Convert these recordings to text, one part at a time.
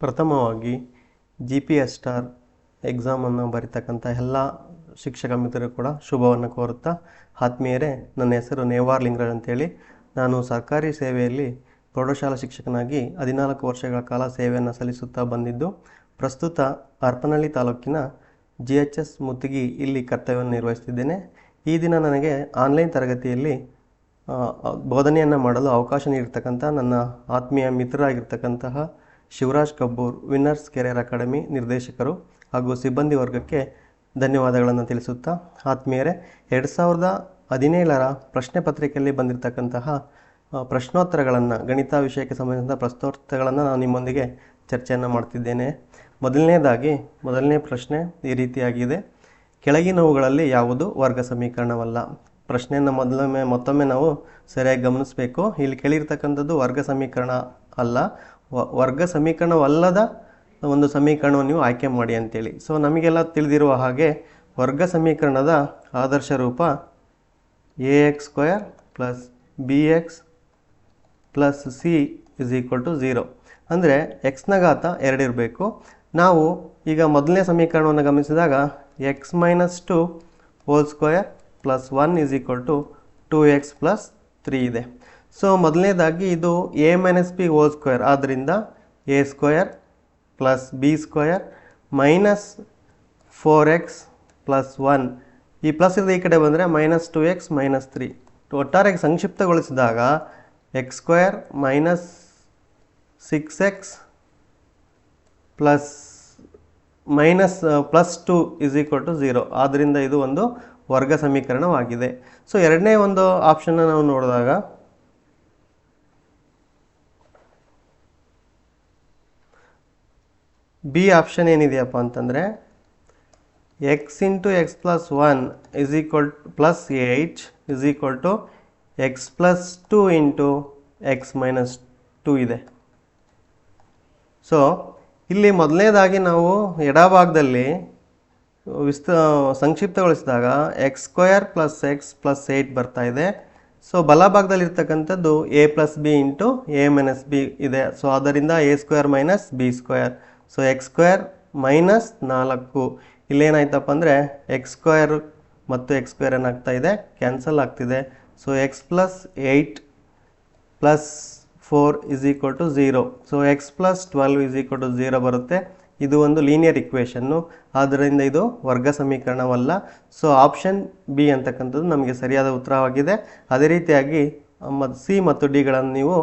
ಪ್ರಥಮವಾಗಿ GPS star ಎಕ್ಸಾಮನ್ನು ಬರೀತಕ್ಕಂಥ ಎಲ್ಲ ಶಿಕ್ಷಕ ಮಿತ್ರರು ಕೂಡ ಶುಭವನ್ನು ಕೋರುತ್ತಾ, ಆತ್ಮೀಯರೇ, ನನ್ನ ಹೆಸರು ನೇವಾರ್ ಲಿಂಗರಾಜ್ ಅಂತೇಳಿ. ನಾನು ಸರ್ಕಾರಿ ಸೇವೆಯಲ್ಲಿ ಪ್ರೌಢಶಾಲಾ ಶಿಕ್ಷಕನಾಗಿ 14 ವರ್ಷಗಳ ಕಾಲ ಸೇವೆಯನ್ನು ಸಲ್ಲಿಸುತ್ತಾ ಬಂದಿದ್ದು, ಪ್ರಸ್ತುತ ಹರಪನಹಳ್ಳಿ ತಾಲೂಕಿನ GHS ಮುತ್ತಿಗಿ ಇಲ್ಲಿ ಕರ್ತವ್ಯವನ್ನು ನಿರ್ವಹಿಸುತ್ತಿದ್ದೇನೆ. ಈ ದಿನ ನನಗೆ ಆನ್ಲೈನ್ ತರಗತಿಯಲ್ಲಿ ಬೋಧನೆಯನ್ನು ಮಾಡಲು ಅವಕಾಶ ನೀಡಿರ್ತಕ್ಕಂಥ ನನ್ನ ಆತ್ಮೀಯ ಮಿತ್ರರಾಗಿರ್ತಕ್ಕಂತಹ Shivraj Kabbur, Winners Career Academy ನಿರ್ದೇಶಕರು ಹಾಗೂ ಸಿಬ್ಬಂದಿ ವರ್ಗಕ್ಕೆ ಧನ್ಯವಾದಗಳನ್ನು ತಿಳಿಸುತ್ತಾ, ಆತ್ಮೀಯರೇ, 2017ರ ಪ್ರಶ್ನೆ ಪತ್ರಿಕೆಯಲ್ಲಿ ಬಂದಿರತಕ್ಕಂತಹ ಪ್ರಶ್ನೋತ್ತರಗಳನ್ನು, ಗಣಿತ ವಿಷಯಕ್ಕೆ ಸಂಬಂಧಿಸಿದ ಪ್ರಶ್ನೋತ್ತರಗಳನ್ನು ನಾನು ನಿಮ್ಮೊಂದಿಗೆ ಚರ್ಚೆಯನ್ನು ಮಾಡ್ತಿದ್ದೇನೆ. ಮೊದಲನೇ ಪ್ರಶ್ನೆ ಈ ರೀತಿಯಾಗಿದೆ: ಕೆಳಗಿನವುಗಳಲ್ಲಿ ಯಾವುದು ವರ್ಗ ಸಮೀಕರಣವಲ್ಲ? ಪ್ರಶ್ನೆಯನ್ನು ಮತ್ತೊಮ್ಮೆ ನಾವು ಸರಿಯಾಗಿ ಗಮನಿಸಬೇಕು. ಇಲ್ಲಿ ಕೇಳಿರ್ತಕ್ಕಂಥದ್ದು ವರ್ಗ ಸಮೀಕರಣ ಅಲ್ಲ, ವರ್ಗ ಸಮೀಕರಣವಲ್ಲದ ಒಂದು ಸಮೀಕರಣವನ್ನು ನೀವು ಆಯ್ಕೆ ಮಾಡಿ ಅಂತೇಳಿ. ಸೊ ನಮಗೆಲ್ಲ ತಿಳಿದಿರುವ ಹಾಗೆ ವರ್ಗ ಸಮೀಕರಣದ ಆದರ್ಶ ರೂಪ ax² + bx + c = 0. ಅಂದರೆ x ನ ಘಾತ 2 ಇರಬೇಕು. ನಾವು ಈಗ ಮೊದಲನೇ ಸಮೀಕರಣವನ್ನು ಗಮನಿಸಿದಾಗ x - 2² + 1 = 2x + 3 ಇದೆ. ಸೊ ಮೊದಲನೇದಾಗಿ ಇದು a - b² ಆದ್ದರಿಂದ a² + b² - 4x + 1. ಈ ಪ್ಲಸ್ ಇದೆ ಈ ಕಡೆ ಬಂದರೆ -2x - 3. ಒಟ್ಟಾರೆಯಾಗಿ ಸಂಕ್ಷಿಪ್ತಗೊಳಿಸಿದಾಗ x² - 6x +2 = 0. ಆದ್ದರಿಂದ ಇದು ಒಂದು ವರ್ಗ ಸಮೀಕರಣವಾಗಿದೆ. ಸೊ ಎರಡನೇ ಒಂದು ಆಪ್ಷನ್ನ ನಾವು ನೋಡಿದಾಗ ಬಿ ಆಪ್ಷನ್ ಏನಿದೆಯಪ್ಪ ಅಂತಂದರೆ x × x + 1 + 8 = x + 2 × x - 2 ಇದೆ. ಸೊ ಇಲ್ಲಿ ಮೊದಲನೇದಾಗಿ ನಾವು ಎಡಭಾಗದಲ್ಲಿ ಸಂಕ್ಷಿಪ್ತಗೊಳಿಸಿದಾಗ x² + x + 8 ಬರ್ತಾ ಇದೆ. ಸೊ ಬಲಭಾಗದಲ್ಲಿರ್ತಕ್ಕಂಥದ್ದು a + b × a - b ಇದೆ. ಸೊ ಆದ್ದರಿಂದ a² - b². So x² - 4. ಇಲ್ಲೇನಾಯ್ತಪ್ಪ ಅಂದರೆ x² ಮತ್ತು x² ಏನಾಗ್ತಾ ಇದೆ, ಕ್ಯಾನ್ಸಲ್ ಆಗ್ತಿದೆ. So x + 8 + 4 = 0. ಸೊ x + 12 = 0 ಬರುತ್ತೆ. ಇದು ಒಂದು ಲೀನಿಯರ್ ಇಕ್ವೇಷನ್ನು, ಆದ್ದರಿಂದ ಇದು ವರ್ಗ ಸಮೀಕರಣವಲ್ಲ. ಸೊ ಆಪ್ಷನ್ ಬಿ ಅಂತಕ್ಕಂಥದ್ದು ನಮಗೆ ಸರಿಯಾದ ಉತ್ತರವಾಗಿದೆ. ಅದೇ ರೀತಿಯಾಗಿ ಸಿ ಮತ್ತು ಡಿಗಳನ್ನು ನೀವು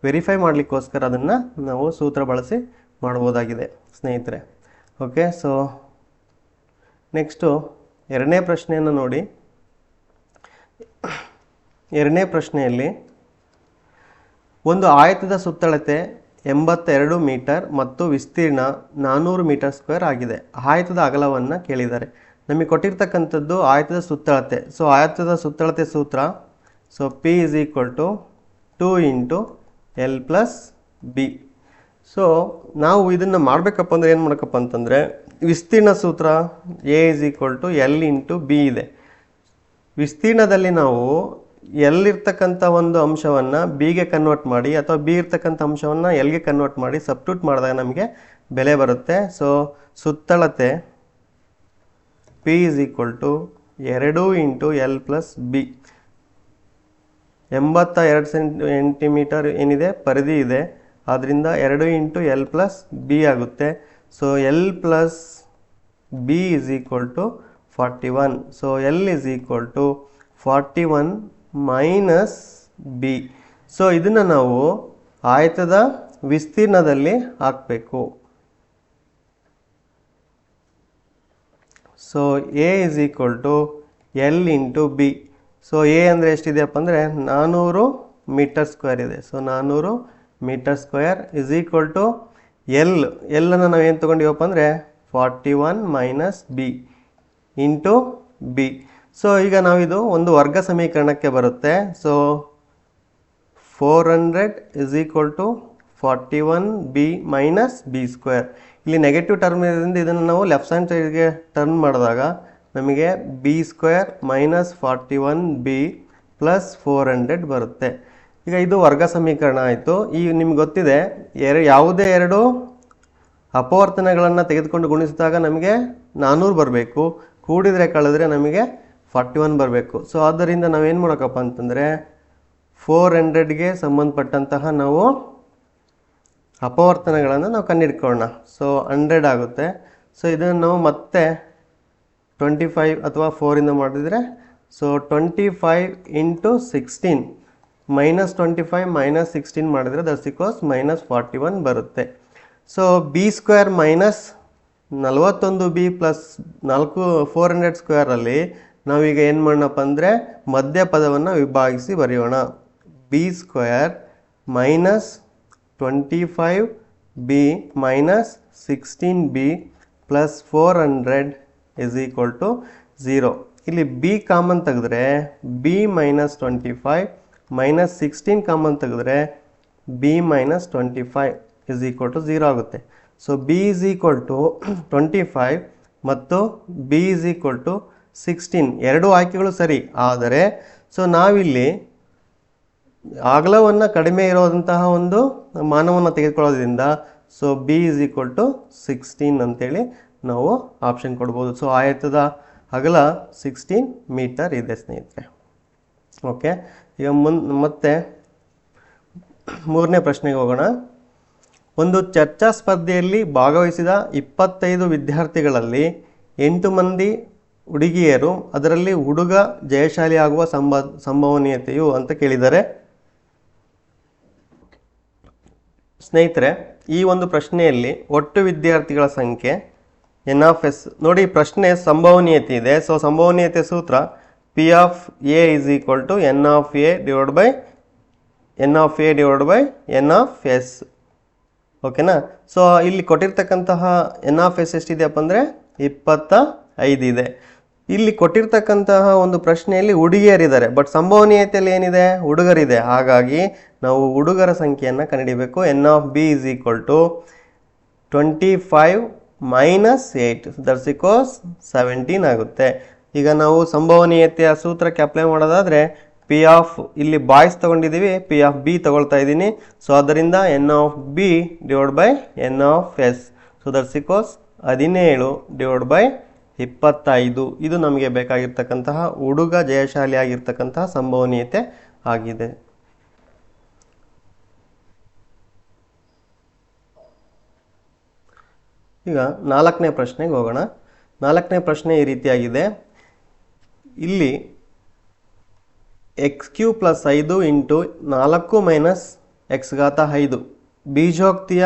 ವೆರಿಫೈ ಮಾಡಲಿಕ್ಕೋಸ್ಕರ ಅದನ್ನು ನಾವು ಸೂತ್ರ ಬಳಸಿ ಮಾಡ್ಬೋದಾಗಿದೆ ಸ್ನೇಹಿತರೆ. ಓಕೆ, ಸೊ ನೆಕ್ಸ್ಟು ಎರಡನೇ ಪ್ರಶ್ನೆಯನ್ನು ನೋಡಿ. ಎರಡನೇ ಪ್ರಶ್ನೆಯಲ್ಲಿ ಒಂದು ಆಯತದ ಸುತ್ತಳತೆ 82 ಮೀಟರ್ ಮತ್ತು ವಿಸ್ತೀರ್ಣ 400 ಮೀಟರ್² ಆಗಿದೆ. ಆಯತದ ಅಗಲವನ್ನು ಕೇಳಿದ್ದಾರೆ. ನಮಗೆ ಕೊಟ್ಟಿರ್ತಕ್ಕಂಥದ್ದು ಆಯತದ ಸುತ್ತಳತೆ. ಸೊ ಆಯತದ ಸುತ್ತಳತೆ ಸೂತ್ರ P = 2 × L + b. ಸೊ ನಾವು ಇದನ್ನು ಮಾಡಬೇಕಪ್ಪ ಅಂದರೆ ಏನು ಮಾಡಬೇಕಪ್ಪ ಅಂತಂದರೆ, ವಿಸ್ತೀರ್ಣ ಸೂತ್ರ a = L × b ಇದೆ. ವಿಸ್ತೀರ್ಣದಲ್ಲಿ ನಾವು ಎಲ್ಲಿರ್ತಕ್ಕಂಥ ಒಂದು ಅಂಶವನ್ನು ಬಿಗೆ ಕನ್ವರ್ಟ್ ಮಾಡಿ ಅಥವಾ ಬಿ ಇರ್ತಕ್ಕಂಥ ಅಂಶವನ್ನು ಎಲ್ಗೆ ಕನ್ವರ್ಟ್ ಮಾಡಿ ಸಬ್ಸ್ಟಿಟ್ಯೂಟ್ ಮಾಡಿದಾಗ ನಮಗೆ ಬೆಲೆ ಬರುತ್ತೆ. ಸೊ ಸುತ್ತಳತೆ P = 2 × L + b. 82 ಸೆಂಟಿಮೀಟರ್ ಏನಿದೆ ಪರಿಧಿ ಇದೆ, ಆದ್ದರಿಂದ 2 × L + b ಆಗುತ್ತೆ. So L + b = 41. So L = 41 - b. So ಇದನ್ನು ನಾವು ಆಯತದ ವಿಸ್ತೀರ್ಣದಲ್ಲಿ ಹಾಕಬೇಕು. So a = L × b. So a ಅಂದರೆ ಎಷ್ಟಿದೆಯಪ್ಪ ಅಂದರೆ 400 ಮೀಟರ್² ಇದೆ. ಸೊ 400 ಮೀಟರ್² L ಅನ್ನು ನಾವು ಏನು ತೊಗೊಂಡಿವಪ್ಪ ಅಂದರೆ 41 - b × b. ಸೊ ಈಗ ನಾವಿದು ಒಂದು ವರ್ಗ ಸಮೀಕರಣಕ್ಕೆ ಬರುತ್ತೆ. So 400 = 41b - b². ಇಲ್ಲಿ ನೆಗೆಟಿವ್ ಟರ್ಮ್ ಇರೋದ್ರಿಂದ ಇದನ್ನು ನಾವು ಲೆಫ್ಟ್ ಹ್ಯಾಂಡ್ ಸೈಡ್ಗೆ ಟರ್ನ್ ಮಾಡಿದಾಗ ನಮಗೆ b² - 41b + 400 ಬರುತ್ತೆ. ಈಗ ಇದು ವರ್ಗ ಸಮೀಕರಣ ಆಯಿತು. ಈಗ ನಿಮ್ಗೆ ಗೊತ್ತಿದೆ ಯಾವುದೇ ಎರಡು ಅಪವರ್ತನಗಳನ್ನು ತೆಗೆದುಕೊಂಡು ಗುಣಿಸಿದಾಗ ನಮಗೆ 400 ಬರಬೇಕು, ಕೂಡಿದರೆ ಕಳೆದ್ರೆ ನಮಗೆ 41 ಬರಬೇಕು. ಸೊ ಆದ್ದರಿಂದ ನಾವೇನು ಮಾಡೋಕ್ಕಪ್ಪ ಅಂತಂದರೆ 400ಗೆ ಸಂಬಂಧಪಟ್ಟಂತಹ ನಾವು ಅಪವರ್ತನಗಳನ್ನು ನಾವು ಕಂಡುಹಿಡ್ಕೊಳ್ಳೋಣ. ಸೊ 100 ಆಗುತ್ತೆ. ಸೊ ಇದನ್ನು ನಾವು ಮತ್ತೆ 25 ಅಥವಾ 4ಇಂದ ಮಾಡಿದರೆ, ಸೊ 25 ಇಂಟು 16 -25 -16 ಮಾಡಿದರೆ ದಟ್ಸ್ ಈಕ್ವಲ್ಸ್ -41 ಬರುತ್ತೆ. So b square minus 41b plus 400 ಸ್ಕ್ವೇರಲ್ಲಿ ನಾವೀಗ ಏನು ಮಾಡೋಣಪ್ಪ ಅಂದರೆ ಮಧ್ಯ ಪದವನ್ನು ವಿಭಾಗಿಸಿ ಬರೆಯೋಣ. B square minus 25b minus 16b plus 400 is equal to 0. ಇಲ್ಲಿ ಬಿ ಕಾಮನ್ ತೆಗೆದ್ರೆ ಬಿ ಮೈನಸ್ 25 ಮೈನಸ್ 16 ಕಾಮನ್ ತೆಗೆದ್ರೆ b minus 25 is equal to 0 ಆಗುತ್ತೆ. So B is equal to 25 ಮತ್ತು ಬಿ ಇಸ್ ಈಕ್ವಲ್ ಟು 16 ಎರಡೂ ಆಯ್ಕೆಗಳು ಸರಿ. ಆದರೆ ಸೊ ನಾವಿಲ್ಲಿ ಅಗಲವನ್ನು ಕಡಿಮೆ ಇರೋದಂತಹ ಒಂದು ಮಾನವನ್ನು ತೆಗೆದುಕೊಳ್ಳೋದ್ರಿಂದ so B is equal to 16 ಅಂತೇಳಿ ನಾವು ಆಪ್ಷನ್ ಕೊಡ್ಬೋದು. ಸೊ ಆಯತದ ಅಗಲ 16 ಮೀಟರ್ ಇದೆ ಸ್ನೇಹಿತರೆ. ಓಕೆ, ಈಗ ಮತ್ತೆ ಮೂರನೇ ಪ್ರಶ್ನೆಗೆ ಹೋಗೋಣ. ಒಂದು ಚರ್ಚಾ ಸ್ಪರ್ಧೆಯಲ್ಲಿ ಭಾಗವಹಿಸಿದ 25 ವಿದ್ಯಾರ್ಥಿಗಳಲ್ಲಿ 8 ಮಂದಿ ಹುಡುಗಿಯರು, ಅದರಲ್ಲಿ ಹುಡುಗ ಜಯಶಾಲಿಯಾಗುವ ಸಂಭವನೀಯತೆಯು ಅಂತ ಕೇಳಿದ್ದಾರೆ. ಸ್ನೇಹಿತರೆ, ಈ ಒಂದು ಪ್ರಶ್ನೆಯಲ್ಲಿ ಒಟ್ಟು ವಿದ್ಯಾರ್ಥಿಗಳ ಸಂಖ್ಯೆ n(s). ನೋಡಿ, ಪ್ರಶ್ನೆ ಸಂಭವನೀಯತೆ ಇದೆ. ಸೊ ಸಂಭವನೀಯತೆ ಸೂತ್ರ P of A is equal to N of A divide by N of S. ಓಕೆನಾ? ಸೊ ಇಲ್ಲಿ ಕೊಟ್ಟಿರ್ತಕ್ಕಂತಹ n(s) ಎಷ್ಟಿದೆಯಪ್ಪ ಅಂದರೆ 25 ಇದೆ. ಇಲ್ಲಿ ಕೊಟ್ಟಿರ್ತಕ್ಕಂತಹ ಒಂದು ಪ್ರಶ್ನೆಯಲ್ಲಿ ಹುಡುಗಿಯರಿದ್ದಾರೆ, ಬಟ್ ಸಂಭವನೀಯತೆಯಲ್ಲಿ ಏನಿದೆ? ಹುಡುಗರಿದೆ. ಹಾಗಾಗಿ ನಾವು ಹುಡುಗರ ಸಂಖ್ಯೆಯನ್ನು ಕಂಡುಹಿಡಿಯಬೇಕು. N of B is equal to 25 minus 8 that's equals 17 ಆಗುತ್ತೆ. ಈಗ ನಾವು ಸಂಭವನೀಯತೆಯ ಸೂತ್ರಕ್ಕೆ ಅಪ್ಲೈ ಮಾಡೋದಾದರೆ ಪಿ ಆಫ್, ಇಲ್ಲಿ ಬಾಯ್ಸ್ ತೊಗೊಂಡಿದ್ದೀವಿ, ಪಿ ಆಫ್ ಬಿ ತೊಗೊಳ್ತಾ ಇದ್ದೀನಿ. ಸೊ ಅದರಿಂದ N of B divide by N of S. So that's equals 17 divide by 25. ಇದು ನಮಗೆ ಬೇಕಾಗಿರ್ತಕ್ಕಂತಹ ಹುಡುಗ ಜಯಶಾಲಿ ಆಗಿರ್ತಕ್ಕಂತಹ ಸಂಭವನೀಯತೆ ಆಗಿದೆ. ಈಗ 4ನೇ ಪ್ರಶ್ನೆಗೆ ಹೋಗೋಣ. 4ನೇ ಪ್ರಶ್ನೆ ಈ ರೀತಿಯಾಗಿದೆ. ಇಲ್ಲಿ x³ plus 5 into 4 minus x⁵5 ಬೀಜೋಕ್ತಿಯ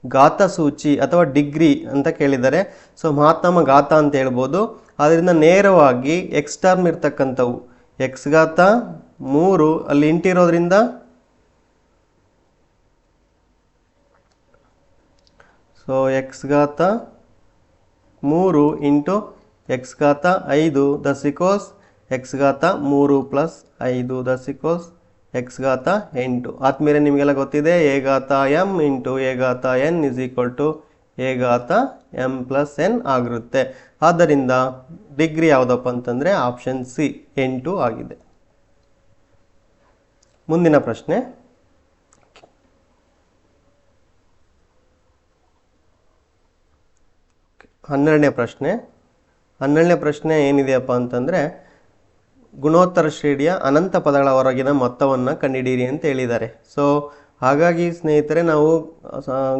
ಘಾತ ಸೂಚಿ ಅಥವಾ ಡಿಗ್ರಿ ಅಂತ ಕೇಳಿದ್ದಾರೆ. ಸೊ ಮಹಾತ್ಮ ಘಾತ ಅಂತ ಹೇಳ್ಬೋದು. ಆದ್ದರಿಂದ ನೇರವಾಗಿ ಎಕ್ಸ್ ಟರ್ಮ್ ಇರ್ತಕ್ಕಂಥವು x⁵3 ಅಲ್ಲಿ ಇಂಟಿರೋದ್ರಿಂದ so x⁵3 into x⁵5 that's equals x⁵3 plus 5 that's equals x⁵8. ಆದ್ಮೇಲೆ ನಿಮಗೆಲ್ಲ ಗೊತ್ತಿದೆ a⁻m into a⁻n is equal to a⁻m plus n ಆಗಿರುತ್ತೆ. ಆದ್ದರಿಂದ ಡಿಗ್ರಿ ಯಾವುದಪ್ಪ ಅಂತಂದರೆ ಆಪ್ಷನ್ ಸಿ 8 ಆಗಿದೆ. ಮುಂದಿನ ಪ್ರಶ್ನೆ 12ನೇ ಪ್ರಶ್ನೆ. 12ನೇ ಪ್ರಶ್ನೆ ಏನಿದೆಯಪ್ಪ ಅಂತಂದರೆ ಗುಣೋತ್ತರ ಶ್ರೇಣಿಯ ಅನಂತ ಪದಗಳ ಹೊರಗಿನ ಮೊತ್ತವನ್ನು ಕಂಡುಹಿಡಿಯಿರಿ ಅಂತ ಹೇಳಿದ್ದಾರೆ. ಸೊ ಹಾಗಾಗಿ ಸ್ನೇಹಿತರೆ, ನಾವು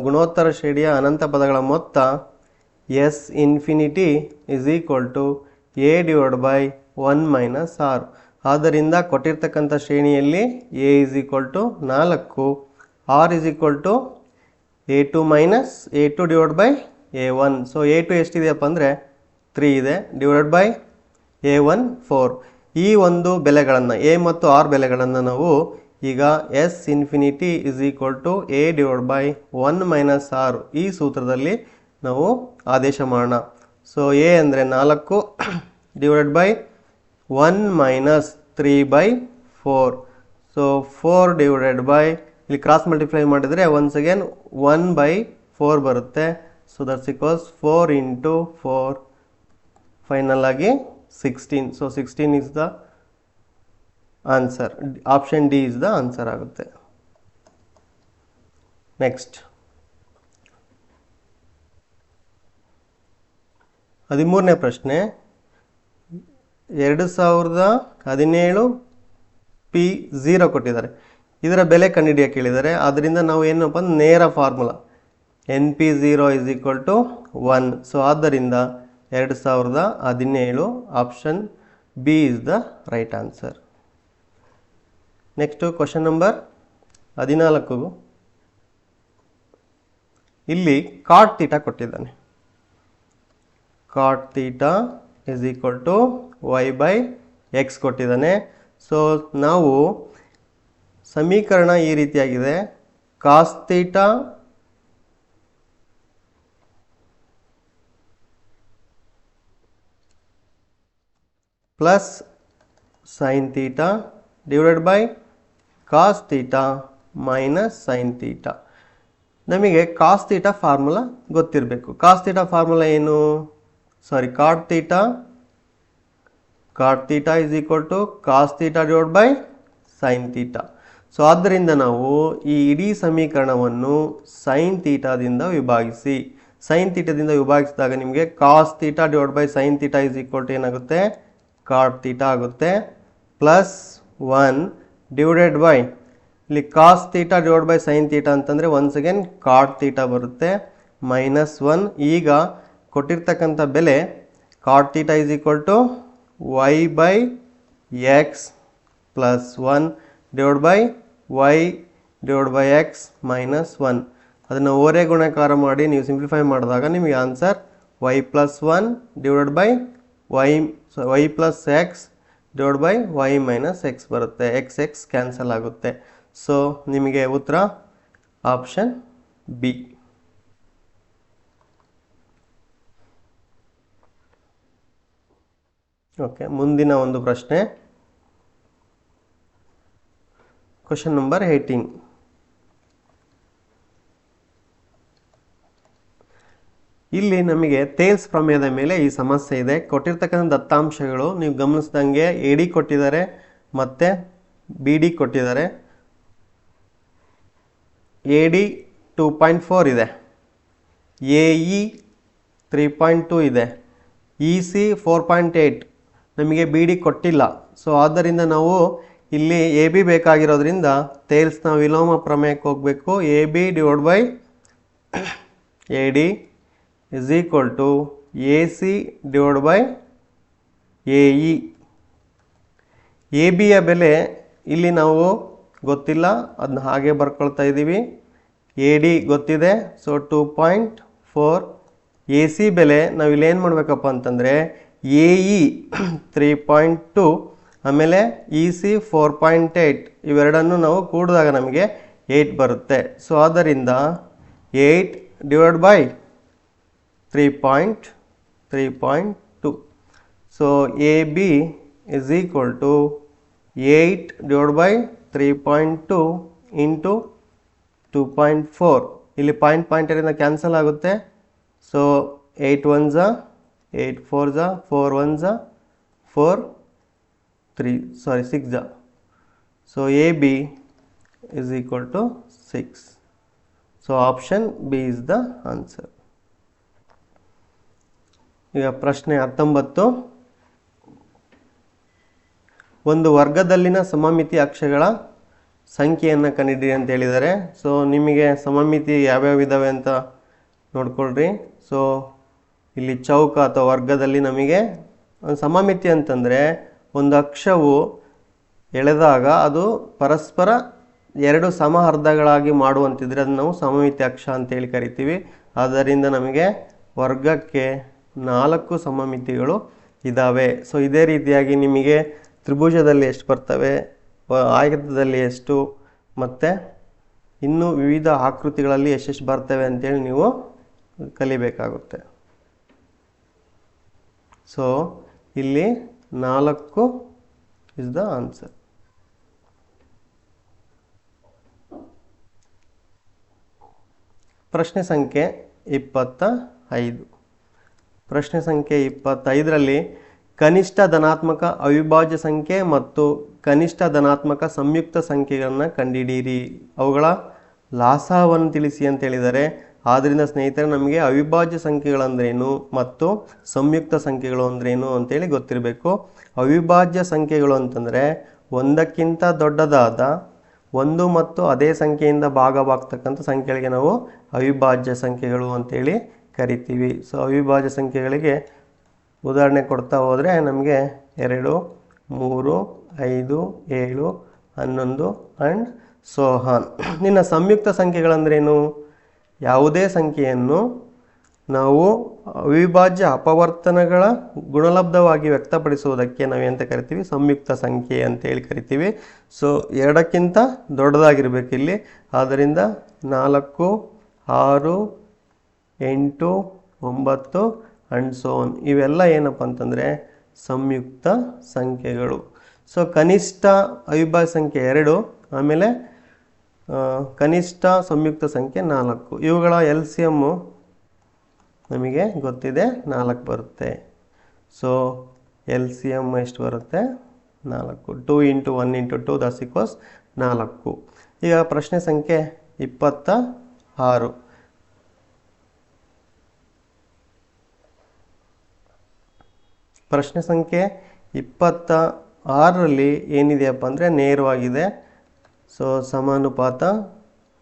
ಗುಣೋತ್ತರ ಶ್ರೇಣಿಯ ಅನಂತ ಪದಗಳ ಮೊತ್ತ S infinity is equal to A divide by 1 minus R. ಆದ್ದರಿಂದ ಕೊಟ್ಟಿರ್ತಕ್ಕಂಥ ಶ್ರೇಣಿಯಲ್ಲಿ A is equal to 4, R is equal to A2 minus A2 divide by A1. So A2 ಎಷ್ಟಿದೆಯಪ್ಪ ಅಂದರೆ 3 ಇದೆ, ಡಿವೈಡ್ ಬೈ A1 4. ಈ ಒಂದು ಬೆಲೆಗಳನ್ನು A ಮತ್ತು R ಬೆಲೆಗಳನ್ನು ನಾವು ಈಗ S infinity is equal to A divide by 1 minus R ಈ ಸೂತ್ರದಲ್ಲಿ ನಾವು ಆದೇಶ ಮಾಡೋಣ. ಸೊ A ಅಂದರೆ 4 divide by 1 minus 3 by 4. So 4 divided by, ಇಲ್ಲಿ ಕ್ರಾಸ್ ಮಲ್ಟಿಪ್ಲೈ ಮಾಡಿದರೆ ಒನ್ಸ್ ಅಗೇನ್ 1 ಬೈ 4 ಬರುತ್ತೆ. So that's equals 4 into 4 final ಆಗಿ 16. So 16 is the answer. Option D is the answer ಆಗುತ್ತೆ. ನೆಕ್ಸ್ಟ್ 13ನೇ ಪ್ರಶ್ನೆ 2017 P0 ಕೊಟ್ಟಿದ್ದಾರೆ. ಇದರ ಬೆಲೆ ಕಂಡುಹಿಡಿಯಕ್ಕೆ ಕೇಳಿದ್ದಾರೆ. ಆದ್ದರಿಂದ ನಾವು ಏನಪ್ಪ ನೇರ ಫಾರ್ಮುಲಾ NP0 = 1. ಸೊ ಆದ್ದರಿಂದ 2017 option B is the right answer. Next question number 14. ಇಲ್ಲಿ ಕಾಟ್ ಥೀಟಾ ಕೊಟ್ಟಿದ್ದಾನೆ. ಕಾಟ್ ಥೀಟಾ = y/x ಕೊಟ್ಟಿದ್ದಾನೆ. ಸೊ ನಾವು ಸಮೀಕರಣ ಈ ರೀತಿಯಾಗಿದೆ. Cos theta plus sine theta divided by cos theta minus sine theta. ನಮಗೆ ಕಾಸ್ ಥೀಟಾ ಫಾರ್ಮುಲಾ ಗೊತ್ತಿರಬೇಕು. ಕಾಸ್ ಥೀಟಾ ಫಾರ್ಮುಲಾ ಏನು? Cot theta = cos theta divide by sine theta. So ಆದ್ದರಿಂದ ನಾವು ಈ ಇಡೀ ಸಮೀಕರಣವನ್ನು ಸೈನ್ ಥೀಟಾದಿಂದ ವಿಭಾಗಿಸಿ. ಸೈನ್ ಥೀಟಾದಿಂದ ವಿಭಾಗಿಸಿದಾಗ ನಿಮಗೆ cos theta divide by sine theta = ಏನಾಗುತ್ತೆ? ಕಾಟ್ ಥೀಟಾ ಆಗುತ್ತೆ. ಪ್ಲಸ್ 1 ಡಿವೈಡೆಡ್ ಬೈ ಇಲ್ಲಿ cos theta divide by sine theta ಅಂತಂದರೆ ಒನ್ಸ್ ಅಗೇನ್ ಕಾಟ್ ಥೀಟಾ ಬರುತ್ತೆ. ಮೈನಸ್ 1. ಈಗ ಕೊಟ್ಟಿರ್ತಕ್ಕಂಥ ಬೆಲೆ cot theta = y/x plus 1 divide by y divide by x minus 1. ಅದನ್ನು ಓರೆ ಗುಣಾಕಾರ ಮಾಡಿ ನೀವು ಸಿಂಪ್ಲಿಫೈ ಮಾಡಿದಾಗ ನಿಮಗೆ answer y+1 divide by y+x divide by y minus x ಬರುತ್ತೆ. x ಕ್ಯಾನ್ಸಲ್ ಆಗುತ್ತೆ. ಸೊ ನಿಮಗೆ ಉತ್ತರ ಆಪ್ಷನ್ ಬಿ. ಓಕೆ, ಮುಂದಿನ ಒಂದು ಪ್ರಶ್ನೆ ಕ್ವಶನ್ ನಂಬರ್ 18. ಇಲ್ಲಿ ನಮಗೆ ಥೇಲ್ಸ್ ಪ್ರಮೇಯದ ಮೇಲೆ ಈ ಸಮಸ್ಯೆ ಇದೆ. ಕೊಟ್ಟಿರ್ತಕ್ಕಂಥ ದತ್ತಾಂಶಗಳು ನೀವು ಗಮನಿಸಿದಂಗೆ AD ಕೊಟ್ಟಿದ್ದಾರೆ ಮತ್ತು BD ಕೊಟ್ಟಿದ್ದಾರೆ. AD 2.4 ಇದೆ, AE 3.2 ಇದೆ, EC 4.8. ನಮಗೆ BD ಕೊಟ್ಟಿಲ್ಲ. ಸೊ ಆದ್ದರಿಂದ ನಾವು ಇಲ್ಲಿ AB ಬೇಕಾಗಿರೋದ್ರಿಂದ ಥೇಲ್ಸ್ನ ವಿಲೋಮ ಪ್ರಮೇಯಕ್ಕೆ ಹೋಗಬೇಕು. AB divide by AD = AC divide by AE. ABಯ ಬೆಲೆ ಇಲ್ಲಿ ನಾವು ಗೊತ್ತಿಲ್ಲ, ಅದನ್ನ ಹಾಗೆ ಬರ್ಕೊಳ್ತಾ ಇದ್ದೀವಿ. AD ಗೊತ್ತಿದೆ, ಸೊ 2.4. AC ಬೆಲೆ ನಾವು ಇಲ್ಲಿ ಏನು ಮಾಡಬೇಕಪ್ಪ ಅಂತಂದರೆ AE 3.2 ಆಮೇಲೆ EC 4.8 ಇವೆರಡನ್ನು ನಾವು ಕೂಡಿದಾಗ ನಮಗೆ 8 ಬರುತ್ತೆ. ಸೊ ಆದ್ದರಿಂದ 8 divide by 3.2. So AB = 8 divide by 3.2 into 2.4. ಇಲ್ಲಿ ಪಾಯಿಂಟ್ ಇದರಿಂದ ಕ್ಯಾನ್ಸಲ್ ಆಗುತ್ತೆ. So 8 1s 8 4s 4 1s 4 3 6. So AB = 6. So option B is the answer. ಈಗ ಪ್ರಶ್ನೆ 19. ಒಂದು ವರ್ಗದಲ್ಲಿನ ಸಮಮಿತಿ ಅಕ್ಷಗಳ ಸಂಖ್ಯೆಯನ್ನು ಕಂಡುಹಿಡಿಯಿರಿ ಅಂತ ಹೇಳಿದ್ದಾರೆ. ಸೊ ನಿಮಗೆ ಸಮಮಿತಿ ಯಾವ್ಯಾವ ಇದ್ದಾವೆ ಅಂತ ನೋಡ್ಕೊಳ್ರಿ. ಸೊ ಇಲ್ಲಿ ಚೌಕ ಅಥವಾ ವರ್ಗದಲ್ಲಿ ನಮಗೆ ಒಂದು ಸಮಮಿತಿ ಅಂತಂದರೆ ಒಂದು ಅಕ್ಷವು ಎಳೆದಾಗ ಅದು ಪರಸ್ಪರ ಎರಡು ಸಮಅರ್ಧಗಳಾಗಿ ಮಾಡುವಂತಿದ್ರೆ ಅದನ್ನು ನಾವು ಸಮಮಿತಿ ಅಕ್ಷ ಅಂತೇಳಿ ಕರಿತೀವಿ. ಆದ್ದರಿಂದ ನಮಗೆ ವರ್ಗಕ್ಕೆ 4 ಸಮಮಿತಿಗಳು ಇದ್ದಾವೆ. ಸೊ ಇದೇ ರೀತಿಯಾಗಿ ನಿಮಗೆ ತ್ರಿಭುಜದಲ್ಲಿ ಎಷ್ಟು ಬರ್ತವೆ, ಆಯತದಲ್ಲಿ ಎಷ್ಟು, ಮತ್ತು ಇನ್ನೂ ವಿವಿಧ ಆಕೃತಿಗಳಲ್ಲಿ ಎಷ್ಟೆಷ್ಟು ಬರ್ತವೆ ಅಂತೇಳಿ ನೀವು ಕಲಿಬೇಕಾಗುತ್ತೆ. ಸೊ ಇಲ್ಲಿ 4 ಇಸ್ ದ ಆನ್ಸರ್. ಪ್ರಶ್ನೆ ಸಂಖ್ಯೆ 25. ಪ್ರಶ್ನೆ ಸಂಖ್ಯೆ 25ರಲ್ಲಿ ಕನಿಷ್ಠ ಧನಾತ್ಮಕ ಅವಿಭಾಜ್ಯ ಸಂಖ್ಯೆ ಮತ್ತು ಕನಿಷ್ಠ ಧನಾತ್ಮಕ ಸಂಯುಕ್ತ ಸಂಖ್ಯೆಗಳನ್ನು ಕಂಡುಹಿಡಿಯಿರಿ, ಅವುಗಳ ಲಾಸವನ್ನು ತಿಳಿಸಿ ಅಂತ ಹೇಳಿದ್ದಾರೆ. ಆದ್ದರಿಂದ ಸ್ನೇಹಿತರೆ ನಮಗೆ ಅವಿಭಾಜ್ಯ ಸಂಖ್ಯೆಗಳಂದ್ರೇನು ಮತ್ತು ಸಂಯುಕ್ತ ಸಂಖ್ಯೆಗಳು ಅಂದ್ರೇನು ಅಂತೇಳಿ ಗೊತ್ತಿರಬೇಕು. ಅವಿಭಾಜ್ಯ ಸಂಖ್ಯೆಗಳು ಅಂತಂದರೆ ಒಂದಕ್ಕಿಂತ ದೊಡ್ಡದಾದ ಒಂದು ಮತ್ತು ಅದೇ ಸಂಖ್ಯೆಯಿಂದ ಭಾಗವಾಗ್ತಕ್ಕಂಥ ಸಂಖ್ಯೆಗಳಿಗೆ ನಾವು ಅವಿಭಾಜ್ಯ ಸಂಖ್ಯೆಗಳು ಅಂತೇಳಿ ಕರಿತೀವಿ. ಸೊ ಅವಿಭಾಜ್ಯ ಸಂಖ್ಯೆಗಳಿಗೆ ಉದಾಹರಣೆ ಕೊಡ್ತಾ ಹೋದರೆ ನಮಗೆ 2, 3, 5, 7, 11 ಆ್ಯಂಡ್ ಸೋ ಆನ್. ಇನ್ನು ಸಂಯುಕ್ತ ಸಂಖ್ಯೆಗಳಂದ್ರೇನು? ಯಾವುದೇ ಸಂಖ್ಯೆಯನ್ನು ನಾವು ಅವಿಭಾಜ್ಯ ಅಪವರ್ತನಗಳ ಗುಣಲಬ್ಧವಾಗಿ ವ್ಯಕ್ತಪಡಿಸುವುದಕ್ಕೆ ನಾವೇಂತ ಕರಿತೀವಿ? ಸಂಯುಕ್ತ ಸಂಖ್ಯೆ ಅಂತೇಳಿ ಕರಿತೀವಿ. ಸೊ 2ಕ್ಕಿಂತ ದೊಡ್ಡದಾಗಿರ್ಬೇಕು ಇಲ್ಲಿ. ಆದ್ದರಿಂದ 4, 6, 8, 9 ಆ್ಯಂಡ್ ಸೋ ಆನ್ ಇವೆಲ್ಲ ಏನಪ್ಪ ಅಂತಂದರೆ ಸಂಯುಕ್ತ ಸಂಖ್ಯೆಗಳು. ಸೊ ಕನಿಷ್ಠ ಅವಿಭಾಜ್ಯ ಸಂಖ್ಯೆ 2, ಆಮೇಲೆ ಕನಿಷ್ಠ ಸಂಯುಕ್ತ ಸಂಖ್ಯೆ 4. ಇವುಗಳ LCM ನಮಗೆ ಗೊತ್ತಿದೆ 4 ಬರುತ್ತೆ. ಸೊ LCM ಎಷ್ಟು ಬರುತ್ತೆ? 4. 2 × 1 × 2 ದಟ್ ಈಕ್ವಲ್ಸ್ 4. ಈಗ ಪ್ರಶ್ನೆ ಸಂಖ್ಯೆ 26. ಪ್ರಶ್ನೆ ಸಂಖ್ಯೆ 26ರಲ್ಲಿ ಏನಿದೆಯಪ್ಪ ಅಂದರೆ ನೇರವಾಗಿದೆ. So ಸಮಾನುಪಾತ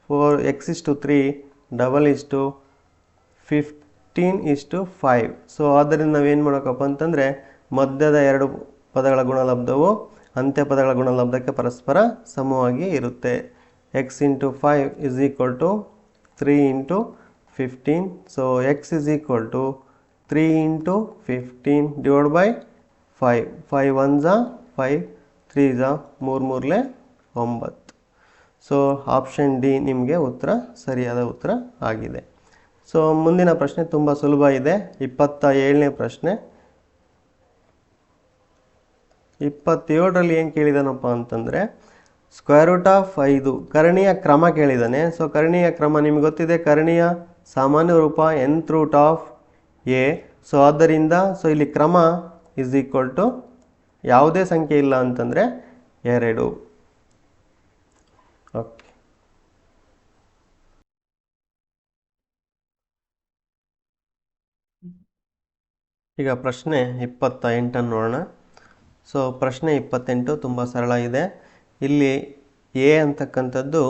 4x3 15:5. ಸೊ ಆದ್ದರಿಂದ ನಾವೇನು ಮಾಡೋಕ್ಕಪ್ಪ ಅಂತಂದರೆ ಮಧ್ಯದ 2 ಪದಗಳ ಗುಣಲಬ್ಧವು ಅಂತ್ಯ ಪದಗಳ ಗುಣಲಬ್ಧಕ್ಕೆ ಪರಸ್ಪರ ಸಮವಾಗಿ ಇರುತ್ತೆ. x × 5 = 3 × 15. So x = 3 × 15 / 5. 5 1s 5, 3s 3 9. So option D ನಿಮಗೆ ಸರಿಯಾದ ಉತ್ತರ ಆಗಿದೆ. ಸೊ ಮುಂದಿನ ಪ್ರಶ್ನೆ ತುಂಬ ಸುಲಭ ಇದೆ. 27ನೇ ಪ್ರಶ್ನೆ. 27ರಲ್ಲಿ ಏನು ಕೇಳಿದಾನಪ್ಪ ಅಂತಂದರೆ √5 ಕರ್ಣೀಯ ಕ್ರಮ ಕೇಳಿದ್ದಾನೆ. ಸೊ ಕರ್ಣೀಯ ಕ್ರಮ ನಿಮ್ಗೆ ಗೊತ್ತಿದೆ, ಕರ್ಣೀಯ ಸಾಮಾನ್ಯ ರೂಪ nth root of a. So ಆದ್ದರಿಂದ ಇಲ್ಲಿ ಕ್ರಮ = ಯಾವುದೇ ಸಂಖ್ಯೆ ಇಲ್ಲ ಅಂತಂದರೆ 2. ಓಕೆ. ಈಗ ಪ್ರಶ್ನೆ 28 ನೋಡೋಣ. ಸೊ ಪ್ರಶ್ನೆ 28 ತುಂಬ ಸರಳ ಇದೆ. ಇಲ್ಲಿ a ಅಂತಕ್ಕಂಥದ್ದು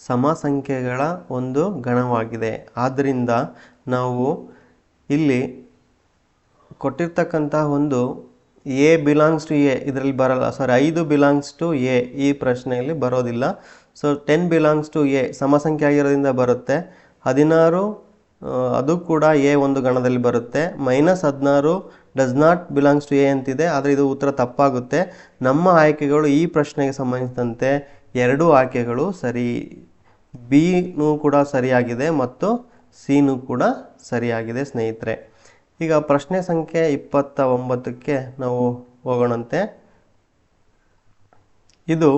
ಸಮ ಸಂಖ್ಯೆಗಳ ಒಂದು ಗಣವಾಗಿದೆ. ಆದ್ದರಿಂದ ನಾವು ಇಲ್ಲಿ ಕೊಟ್ಟಿರ್ತಕ್ಕಂಥ ಒಂದು a ಬಿಲಾಂಗ್ಸ್ ಟು a ಇದರಲ್ಲಿ ಬರಲ್ಲ. 5 ಬಿಲಾಂಗ್ಸ್ ಟು a ಈ ಪ್ರಶ್ನೆಯಲ್ಲಿ ಬರೋದಿಲ್ಲ. ಸೊ 10 ಬಿಲಾಂಗ್ಸ್ ಟು a ಸಮಸಂಖ್ಯೆ ಆಗಿರೋದ್ರಿಂದ ಬರುತ್ತೆ. 16 ಅದು ಕೂಡ a ಒಂದು ಗಣದಲ್ಲಿ ಬರುತ್ತೆ. -16 does not belongs to a ಅಂತಿದೆ, ಆದರೆ ಇದು ಉತ್ತರ ತಪ್ಪಾಗುತ್ತೆ. ನಮ್ಮ ಆಯ್ಕೆಗಳು ಈ ಪ್ರಶ್ನೆಗೆ ಸಂಬಂಧಿಸಿದಂತೆ 2 ಆಯ್ಕೆಗಳು ಸರಿ. ಬಿನೂ ಕೂಡ ಸರಿಯಾಗಿದೆ ಮತ್ತು ಸಿನೂ ಕೂಡ ಸರಿಯಾಗಿದೆ ಸ್ನೇಹಿತರೆ. ಈಗ ಪ್ರಶ್ನೆ ಸಂಖ್ಯೆ 29ಕ್ಕೆ ನಾವು ಹೋಗೋಣಂತೆ. ಇದು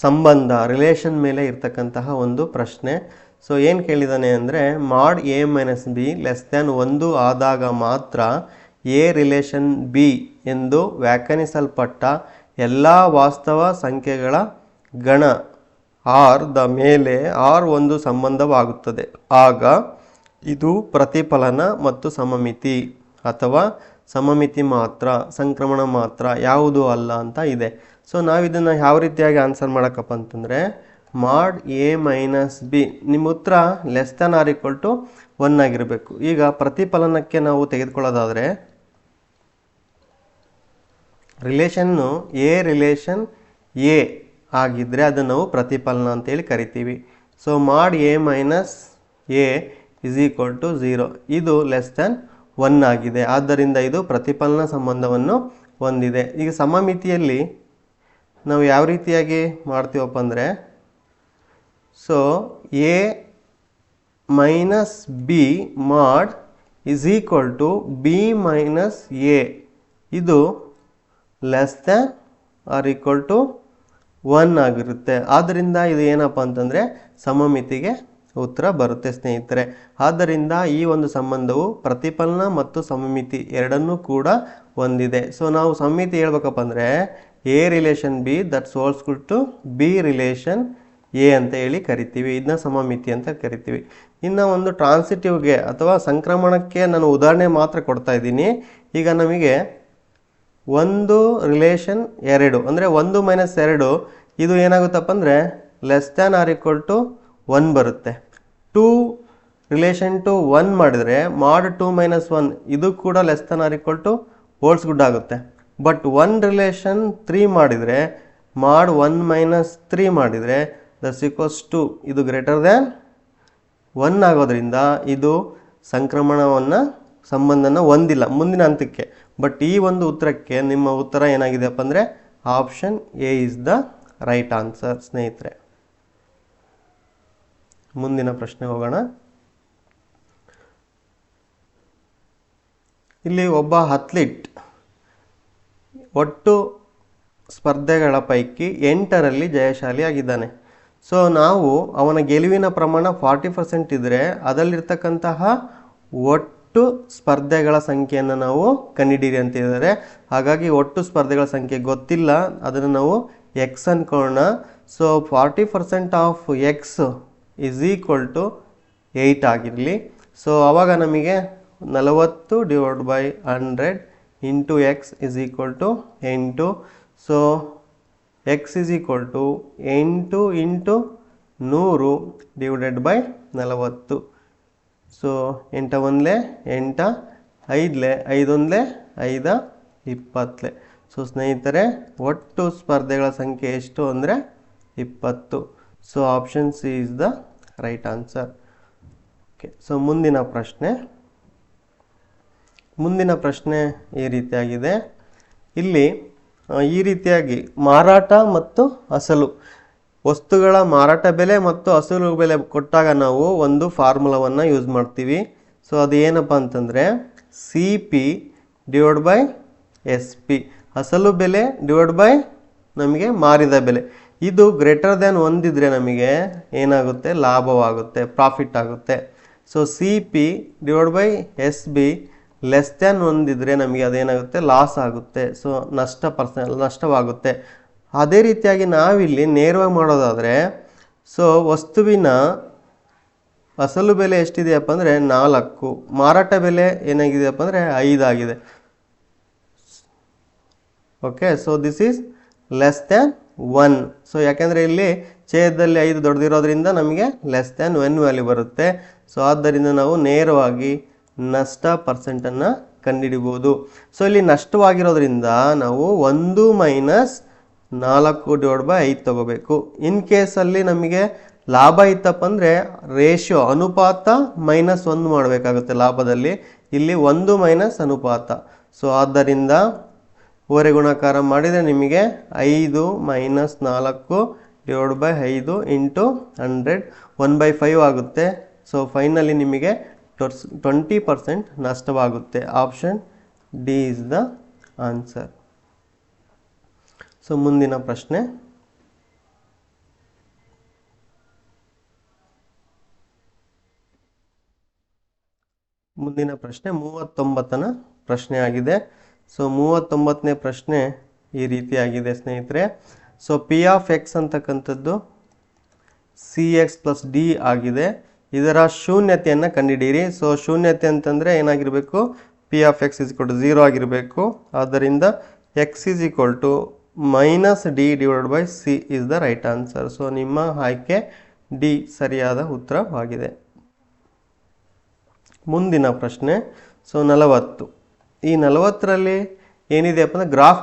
ಸಂಬಂಧ ರಿಲೇಷನ್ ಮೇಲೆ ಇರ್ತಕ್ಕಂತಹ ಒಂದು ಪ್ರಶ್ನೆ. ಸೊ ಏನು ಕೇಳಿದ್ದಾನೆ ಅಂದರೆ mod a - b <1 ಆದಾಗ ಮಾತ್ರ a ರಿಲೇಷನ್ b ಎಂದು ವ್ಯಾಖ್ಯಾನಿಸಲ್ಪಟ್ಟ ಎಲ್ಲ ವಾಸ್ತವ ಸಂಖ್ಯೆಗಳ ಗಣ r ದ ಮೇಲೆ r ಒಂದು ಸಂಬಂಧವಾಗುತ್ತದೆ. ಆಗ ಇದು ಪ್ರತಿಫಲನ ಮತ್ತು ಸಮಮಿತಿ ಅಥವಾ ಸಮಮಿತಿ ಮಾತ್ರ, ಸಂಕ್ರಮಣ ಮಾತ್ರ, ಯಾವುದೂ ಅಲ್ಲ ಅಂತ ಇದೆ. ಸೊ ನಾವಿದನ್ನು ಯಾವ ರೀತಿಯಾಗಿ ಆನ್ಸರ್ ಮಾಡೋಕ್ಕಪ್ಪ ಅಂತಂದರೆ mod a - b ನಿಮ್ಮ ಉತ್ತರ <1 ಆಗಿರಬೇಕು. ಈಗ ಪ್ರತಿಫಲನಕ್ಕೆ ನಾವು ತೆಗೆದುಕೊಳ್ಳೋದಾದರೆ ರಿಲೇಷನ್ನು a ರಿಲೇಷನ್ a ಆಗಿದ್ದರೆ ಅದನ್ನು ನಾವು ಪ್ರತಿಫಲನ ಅಂತೇಳಿ ಕರಿತೀವಿ. ಸೊ mod a - a = 0 ಇದು <1 ಆಗಿದೆ. ಆದ್ದರಿಂದ ಇದು ಪ್ರತಿಫಲನ ಸಂಬಂಧವನ್ನು ಹೊಂದಿದೆ. ಈಗ ಸಮಮಿತಿಯಲ್ಲಿ ನಾವು ಯಾವ ರೀತಿಯಾಗಿ ಮಾಡ್ತೀವಪ್ಪ ಅಂದರೆ so a - b mod = b - a ಇದು <1 ಆಗಿರುತ್ತೆ. ಆದ್ದರಿಂದ ಇದು ಏನಪ್ಪ ಅಂತಂದರೆ ಸಮಮಿತಿಗೆ ಉತ್ತರ ಬರುತ್ತೆ ಸ್ನೇಹಿತರೆ. ಆದ್ದರಿಂದ ಈ ಒಂದು ಸಂಬಂಧವು ಪ್ರತಿಫಲನ ಮತ್ತು ಸಮಮಿತಿ ಎರಡನ್ನೂ ಕೂಡ ಹೊಂದಿದೆ. ಸೊ ನಾವು ಸಮಮಿತಿ ಹೇಳ್ಬೇಕಪ್ಪ ಅಂದರೆ a relation b that's holds to b relation a ಅಂತ ಹೇಳಿ ಕರಿತೀವಿ. ಇದನ್ನ ಸಮಮಿತಿ ಅಂತ ಕರಿತೀವಿ. ಇನ್ನು ಒಂದು ಟ್ರಾನ್ಸಿಟಿವ್ಗೆ ಅಥವಾ ಸಂಕ್ರಮಣಕ್ಕೆ ನಾನು ಉದಾಹರಣೆ ಮಾತ್ರ ಕೊಡ್ತಾ ಇದ್ದೀನಿ. ಈಗ ನಮಗೆ ಒಂದು ರಿಲೇಷನ್ 2 ಅಂದರೆ 1 - 2 ಇದು ಏನಾಗುತ್ತಪ್ಪ ಅಂದರೆ less than or equal to 1 ಬರುತ್ತೆ. 2 ರಿಲೇಷನ್ ಟು 1 ಮಾಡಿದರೆ ಮಾಡ್ 2 - 1 ಇದು ಕೂಡ less than or equal to holds good ಆಗುತ್ತೆ. ಬಟ್ 1 ರಿಲೇಷನ್ 3 ಮಾಡಿದರೆ ಮಾಡ್ 1 - 3 ಮಾಡಿದರೆ ದಟ್ಸ್ ಈಕ್ವಲ್ಸ್ ಟು ಇದು ಗ್ರೇಟರ್ ದ್ಯಾನ್ 1 ಆಗೋದ್ರಿಂದ ಇದು ಸಂಬಂಧನ ಹೊಂದಿಲ್ಲ ಮುಂದಿನ ಹಂತಕ್ಕೆ. ಬಟ್ ಈ ಒಂದು ಉತ್ತರಕ್ಕೆ ನಿಮ್ಮ ಉತ್ತರ ಏನಾಗಿದೆಯಪ್ಪ ಅಂದರೆ option A is the right answer ಸ್ನೇಹಿತರೆ. ಮುಂದಿನ ಪ್ರಶ್ನೆ ಹೋಗೋಣ. ಇಲ್ಲಿ ಒಬ್ಬ ಅಥ್ಲೀಟ್ ಒಟ್ಟು ಸ್ಪರ್ಧೆಗಳ ಪೈಕಿ 8ರಲ್ಲಿ ಜಯಶಾಲಿಯಾಗಿದ್ದಾನೆ. ಸೊ ನಾವು ಅವನ ಗೆಲುವಿನ ಪ್ರಮಾಣ 40% ಇದ್ದರೆ ಅದರಲ್ಲಿರ್ತಕ್ಕಂತಹ ಒಟ್ಟು ಸ್ಪರ್ಧೆಗಳ ಸಂಖ್ಯೆಯನ್ನು ನಾವು ಕಂಡುಹಿಡಿಯಿರಿ ಅಂತಿದ್ದಾರೆ. ಹಾಗಾಗಿ ಒಟ್ಟು ಸ್ಪರ್ಧೆಗಳ ಸಂಖ್ಯೆ ಗೊತ್ತಿಲ್ಲ, ಅದನ್ನು ನಾವು ಎಕ್ಸ್ ಅಂದ್ಕೊಳ್ಳೋಣ. So 40% of X is equal to 8 ಆಗಿರಲಿ. ಸೊ ಆವಾಗ ನಮಗೆ 40 divide by 100 into X is equal to 8. So X is equal to 8 into 100 divided by 40. So 8 1 8 5 5 1 5 20. So ಸ್ನೇಹಿತರೆ ಒಟ್ಟು ಸ್ಪರ್ಧೆಗಳ ಸಂಖ್ಯೆ ಎಷ್ಟು ಅಂದರೆ 20. So option C is the right answer. Okay. So ಮುಂದಿನ ಪ್ರಶ್ನೆ ಈ ರೀತಿಯಾಗಿದೆ. ಇಲ್ಲಿ ಈ ರೀತಿಯಾಗಿ ಮಾರಾಟ ಮತ್ತು ಅಸಲು ವಸ್ತುಗಳ ಮಾರಾಟ ಬೆಲೆ ಮತ್ತು ಅಸಲು ಬೆಲೆ ಕೊಟ್ಟಾಗ ನಾವು ಒಂದು ಫಾರ್ಮುಲಾವನ್ನು ಯೂಸ್ ಮಾಡ್ತೀವಿ. ಸೊ ಅದು ಏನಪ್ಪ ಅಂತಂದರೆ C P divide by S P, ಅಸಲು ಬೆಲೆ ಡಿವೈಡ್ ಬೈ ನಮಗೆ ಮಾರಿದ ಬೆಲೆ. ಇದು ಗ್ರೇಟರ್ ದ್ಯಾನ್ 1 ಇದ್ದರೆ ನಮಗೆ ಏನಾಗುತ್ತೆ, ಲಾಭವಾಗುತ್ತೆ, ಪ್ರಾಫಿಟ್ ಆಗುತ್ತೆ. So C P divide by S B less than 1 ಇದ್ದರೆ ನಮಗೆ ಅದೇನಾಗುತ್ತೆ, ಲಾಸ್ ಆಗುತ್ತೆ. ಸೊ ನಷ್ಟವಾಗುತ್ತೆ. ಅದೇ ರೀತಿಯಾಗಿ ನಾವಿಲ್ಲಿ ನೇರವಾಗಿ ಮಾಡೋದಾದರೆ ಸೊ ವಸ್ತುವಿನ ಅಸಲು ಬೆಲೆ ಎಷ್ಟಿದೆಯಪ್ಪ ಅಂದರೆ 4, ಮಾರಾಟ ಬೆಲೆ ಏನಾಗಿದೆಯಪ್ಪ ಅಂದರೆ 5 ಆಗಿದೆ. Okay. So this is less than 1. So ಯಾಕೆಂದರೆ ಇಲ್ಲಿ ಛೇದದಲ್ಲಿ 5 ದೊಡ್ಡದಿರೋದ್ರಿಂದ ನಮಗೆ ಲೆಸ್ ದ್ಯಾನ್ 1 ವ್ಯಾಲ್ಯೂ ಬರುತ್ತೆ. ಸೊ ಆದ್ದರಿಂದ ನಾವು ನೇರವಾಗಿ ನಷ್ಟ ಪರ್ಸೆಂಟನ್ನು ಕಂಡುಹಿಡಿಬೋದು. ಸೊ ಇಲ್ಲಿ ನಷ್ಟವಾಗಿರೋದ್ರಿಂದ ನಾವು 1 - 4 ಡಿವೈಡ್ ಬೈ 5 ತಗೋಬೇಕು. ಇನ್ ಕೇಸಲ್ಲಿ ನಮಗೆ ಲಾಭ ಇತ್ತಪ್ಪ ಅಂದರೆ ರೇಷಿಯೋ ಅನುಪಾತ -1 ಮಾಡಬೇಕಾಗುತ್ತೆ ಲಾಭದಲ್ಲಿ. ಇಲ್ಲಿ 1 - ಅನುಪಾತ. ಸೊ ಆದ್ದರಿಂದ ಓರೆ ಗುಣಾಕಾರ ಮಾಡಿದರೆ ನಿಮಗೆ 5 - 4 ಡಿವೈಡ್ ಬೈ 5 ಇಂಟು 100 1/5 ಆಗುತ್ತೆ. ಸೊ ಫೈನಲಿ ನಿಮಗೆ 20% ನಷ್ಟವಾಗುತ್ತೆ. Option D is the answer. So ಮುಂದಿನ ಪ್ರಶ್ನೆ. ಮುಂದಿನ ಪ್ರಶ್ನೆ 39ನೇ ಪ್ರಶ್ನೆ ಆಗಿದೆ. ಸೊ 39ನೇ ಪ್ರಶ್ನೆ ಈ ರೀತಿಯಾಗಿದೆ ಸ್ನೇಹಿತರೆ. ಸೊ ಪಿ ಆಫ್ ಎಕ್ಸ್ ಅಂತಕ್ಕಂಥದ್ದು ಸಿ ಎಕ್ಸ್ ಪ್ಲಸ್ ಡಿ ಆಗಿದೆ. ಇದರ ಶೂನ್ಯತೆಯನ್ನು ಕಂಡುಹಿಡಿಯಿರಿ. ಸೊ ಶೂನ್ಯತೆ ಅಂತಂದರೆ ಏನಾಗಿರಬೇಕು, p of X is equal to 0 ಆಗಿರಬೇಕು. ಆದ್ದರಿಂದ x is equal to -d divide by c is the right answer. So ನಿಮ್ಮ ಆಯ್ಕೆ ಡಿ ಸರಿಯಾದ ಉತ್ತರವಾಗಿದೆ. ಮುಂದಿನ ಪ್ರಶ್ನೆ. ಸೊ 40. ಈ 40ರಲ್ಲಿ ಏನಿದೆಯಪ್ಪ ಅಂದರೆ ಗ್ರಾಫ್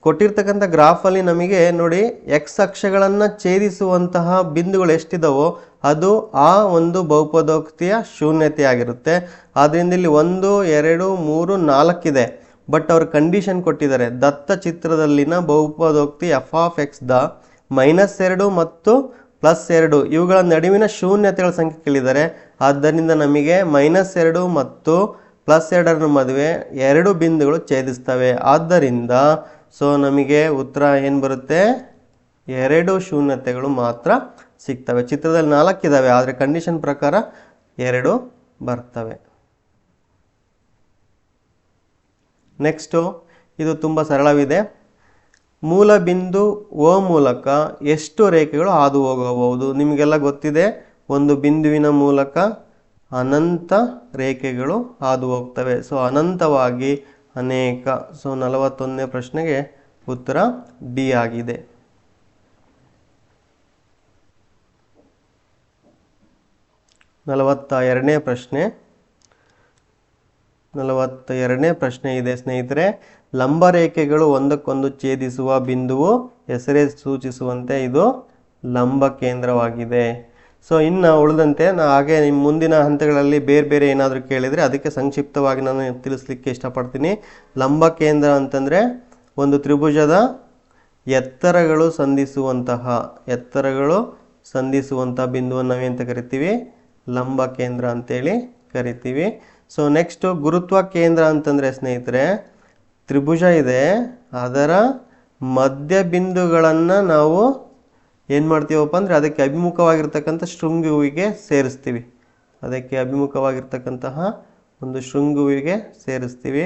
ಕೊಟ್ಟಿರ್ತಕ್ಕಂಥ ಗ್ರಾಫಲ್ಲಿ ನಮಗೆ ನೋಡಿ ಎಕ್ಸ್ ಅಕ್ಷಗಳನ್ನು ಛೇದಿಸುವಂತಹ ಬಿಂದುಗಳು ಎಷ್ಟಿದಾವೋ ಅದು ಆ ಒಂದು ಬಹುಪದೋಕ್ತಿಯ ಶೂನ್ಯತೆ ಆಗಿರುತ್ತೆ. ಆದ್ದರಿಂದ ಇಲ್ಲಿ 1 2 3 4 ಇದೆ. ಬಟ್ ಅವ್ರ ಕಂಡೀಷನ್ ಕೊಟ್ಟಿದ್ದಾರೆ, ದತ್ತ ಚಿತ್ರದಲ್ಲಿನ ಬಹುಪದೋಕ್ತಿ ಎಫ್ ಆಫ್ ಎಕ್ಸ್ ದ -2 ಮತ್ತು +2 ಇವುಗಳ ನಡುವಿನ ಶೂನ್ಯತೆಗಳ ಸಂಖ್ಯೆ ಕೇಳಿದ್ದಾರೆ. ಆದ್ದರಿಂದ ನಮಗೆ -2 ಮತ್ತು +2 ಮದುವೆ 2 ಬಿಂದುಗಳು ಛೇದಿಸ್ತವೆ. ಆದ್ದರಿಂದ ಸೊ ನಮಗೆ ಉತ್ತರ ಏನು ಬರುತ್ತೆ, 2 ಶೂನ್ಯತೆಗಳು ಮಾತ್ರ ಸಿಗ್ತವೆ. ಚಿತ್ರದಲ್ಲಿ 4 ಇದ್ದಾವೆ, ಆದರೆ ಕಂಡೀಷನ್ ಪ್ರಕಾರ 2 ಬರ್ತವೆ. ನೆಕ್ಸ್ಟು ಇದು ತುಂಬ ಸರಳವಿದೆ. ಮೂಲ ಬಿಂದು ಓ ಮೂಲಕ ಎಷ್ಟು ರೇಖೆಗಳು ಹಾದು ಹೋಗಬಹುದು? ನಿಮಗೆಲ್ಲ ಗೊತ್ತಿದೆ, ಒಂದು ಬಿಂದುವಿನ ಮೂಲಕ ಅನಂತ ರೇಖೆಗಳು ಹಾದು ಹೋಗ್ತವೆ. ಸೊ ಅನಂತವಾಗಿ ಅನೇಕ. ಸೊ 41ನೇ ಪ್ರಶ್ನೆಗೆ ಉತ್ತರ ಡಿ ಆಗಿದೆ. 42ನೇ ಪ್ರಶ್ನೆ ಇದೆ ಸ್ನೇಹಿತರೆ. ಲಂಬರೇಖೆಗಳು ಒಂದಕ್ಕೊಂದು ಛೇದಿಸುವ ಬಿಂದುವು ಹೆಸರೇ ಸೂಚಿಸುವಂತೆ ಇದು ಲಂಬ ಕೇಂದ್ರವಾಗಿದೆ. ಸೊ ಇನ್ನು ಉಳಿದಂತೆ ಹಾಗೆ ನಿಮ್ಮ ಮುಂದಿನ ಹಂತಗಳಲ್ಲಿ ಬೇರೆ ಬೇರೆ ಏನಾದರೂ ಕೇಳಿದರೆ ಅದಕ್ಕೆ ಸಂಕ್ಷಿಪ್ತವಾಗಿ ನಾನು ತಿಳಿಸ್ಲಿಕ್ಕೆ ಇಷ್ಟಪಡ್ತೀನಿ. ಲಂಬ ಕೇಂದ್ರ ಅಂತಂದರೆ ಒಂದು ತ್ರಿಭುಜದ ಎತ್ತರಗಳು ಸಂಧಿಸುವಂಥ ಬಿಂದುವನ್ನು ನಾವೇಂತ ಕರಿತೀವಿ? ಲಂಬ ಕೇಂದ್ರ ಅಂತೇಳಿ ಕರಿತೀವಿ. ಸೊ ನೆಕ್ಸ್ಟು ಗುರುತ್ವ ಕೇಂದ್ರ ಅಂತಂದರೆ ಸ್ನೇಹಿತರೆ, ತ್ರಿಭುಜ ಇದೆ, ಅದರ ಮಧ್ಯ ಬಿಂದುಗಳನ್ನು ನಾವು ಏನು ಮಾಡ್ತೀವಪ್ಪ ಅಂದರೆ ಅದಕ್ಕೆ ಅಭಿಮುಖವಾಗಿರ್ತಕ್ಕಂಥ ಶೃಂಗುವಿಗೆ ಸೇರಿಸ್ತೀವಿ. ಒಂದು ಶೃಂಗುವಿಗೆ ಸೇರಿಸ್ತೀವಿ.